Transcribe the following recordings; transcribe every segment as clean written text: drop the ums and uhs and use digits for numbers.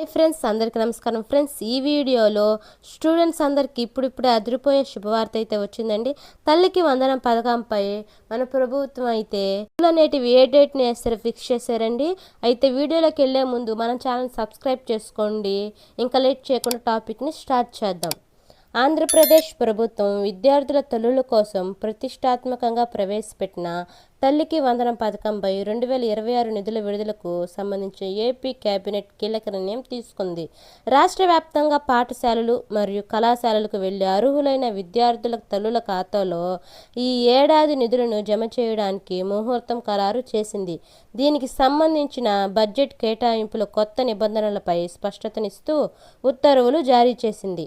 Hi friends, అందరికీ నమస్కారం. Friends, ఈ వీడియోలో స్టూడెంట్స్ అందరికీ ఇప్పుడిప్పుడే అదిరిపోయే శుభవార్త అయితే వచ్చిందండి. తల్లికి వందనం పథకంపై మన ప్రభుత్వం అయితే నేటివి ఏ డేట్ని వేస్తారో ఫిక్స్ చేశారండి. అయితే వీడియోలోకి వెళ్ళే ముందు మన ఛానల్ సబ్స్క్రైబ్ చేసుకోండి. ఇంకా లేట్ చేయకుండా టాపిక్ని స్టార్ట్ చేద్దాం. ఆంధ్రప్రదేశ్ ప్రభుత్వం విద్యార్థుల తల్లుల కోసం ప్రతిష్టాత్మకంగా ప్రవేశపెట్టిన తల్లికి వందనం పథకంపై 2026 నిధుల విడుదలకు సంబంధించి ఏపీ కేబినెట్ కీలక నిర్ణయం తీసుకుంది. రాష్ట్ర వ్యాప్తంగా పాఠశాలలు మరియు కళాశాలలకు వెళ్లి అర్హులైన విద్యార్థుల తల్లుల ఖాతాలో ఈ ఏడాది నిధులను జమ చేయడానికి ముహూర్తం ఖరారు చేసింది. దీనికి సంబంధించిన బడ్జెట్ కేటాయింపుల కొత్త నిబంధనలపై స్పష్టతనిస్తూ ఉత్తర్వులు జారీ చేసింది.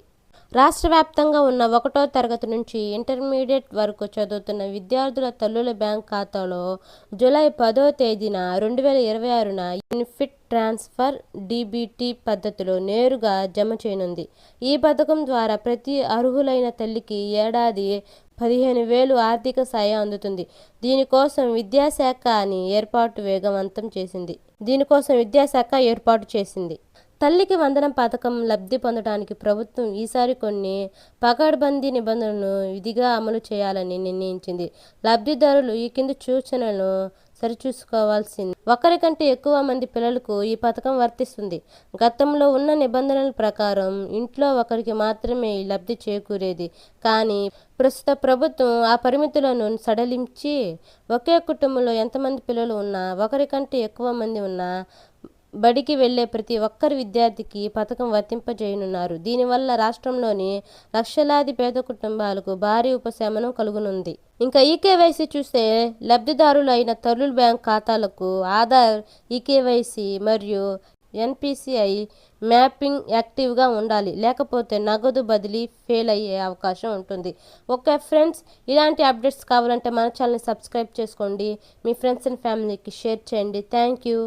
రాష్ట్ర వ్యాప్తంగా ఉన్న 1వ తరగతి నుంచి ఇంటర్మీడియట్ వరకు చదువుతున్న విద్యార్థుల తల్లుల బ్యాంక్ ఖాతాలో జూలై 10వ తేదీన 2026న ఇన్ఫిట్ ట్రాన్స్ఫర్ డీబీటీ పద్ధతిలో నేరుగా జమ చేయనుంది. ఈ పథకం ద్వారా ప్రతి అర్హులైన తల్లికి ఏడాది 15,000 ఆర్థిక సాయం అందుతుంది. దీనికోసం విద్యాశాఖ ఏర్పాటు చేసింది. తల్లికి వందనం పథకం లబ్ధి పొందడానికి ప్రభుత్వం ఈసారి కొన్ని పకడ్బందీ నిబంధనలను విధిగా అమలు చేయాలని నిర్ణయించింది. లబ్ధిదారులు ఈ కింది సూచనలను సరిచూసుకోవాల్సింది. ఒకరికంటే ఎక్కువ మంది పిల్లలకు ఈ పథకం వర్తిస్తుంది. గతంలో ఉన్న నిబంధనల ప్రకారం ఇంట్లో ఒకరికి మాత్రమే ఈ లబ్ధి చేకూరేది. కానీ ప్రస్తుత ప్రభుత్వం ఆ పరిమితులను సడలించి ఒకే కుటుంబంలో ఎంతమంది పిల్లలు ఉన్నా, ఒకరికంటే ఎక్కువ మంది ఉన్నా బడికి వెళ్లే ప్రతి ఒక్కరి విద్యార్థికి పథకం వర్తింపజేయనున్నారు. దీనివల్ల రాష్ట్రంలోని లక్షలాది పేద కుటుంబాలకు భారీ ఉపశమనం కలుగనుంది. ఇంకా ఈకేవైసీ చూస్తే లబ్ధిదారులు అయిన తల్లుల బ్యాంక్ ఖాతాలకు ఆధార్, ఈకేవైసీ మరియు ఎన్పిసిఐ మ్యాపింగ్ యాక్టివ్గా ఉండాలి. లేకపోతే నగదు బదిలీ ఫెయిల్ అయ్యే అవకాశం ఉంటుంది. ఓకే ఫ్రెండ్స్, ఇలాంటి అప్డేట్స్ కావాలంటే మన ఛానల్ని సబ్స్క్రైబ్ చేసుకోండి. మీ ఫ్రెండ్స్ అండ్ ఫ్యామిలీకి షేర్ చేయండి. Thank you.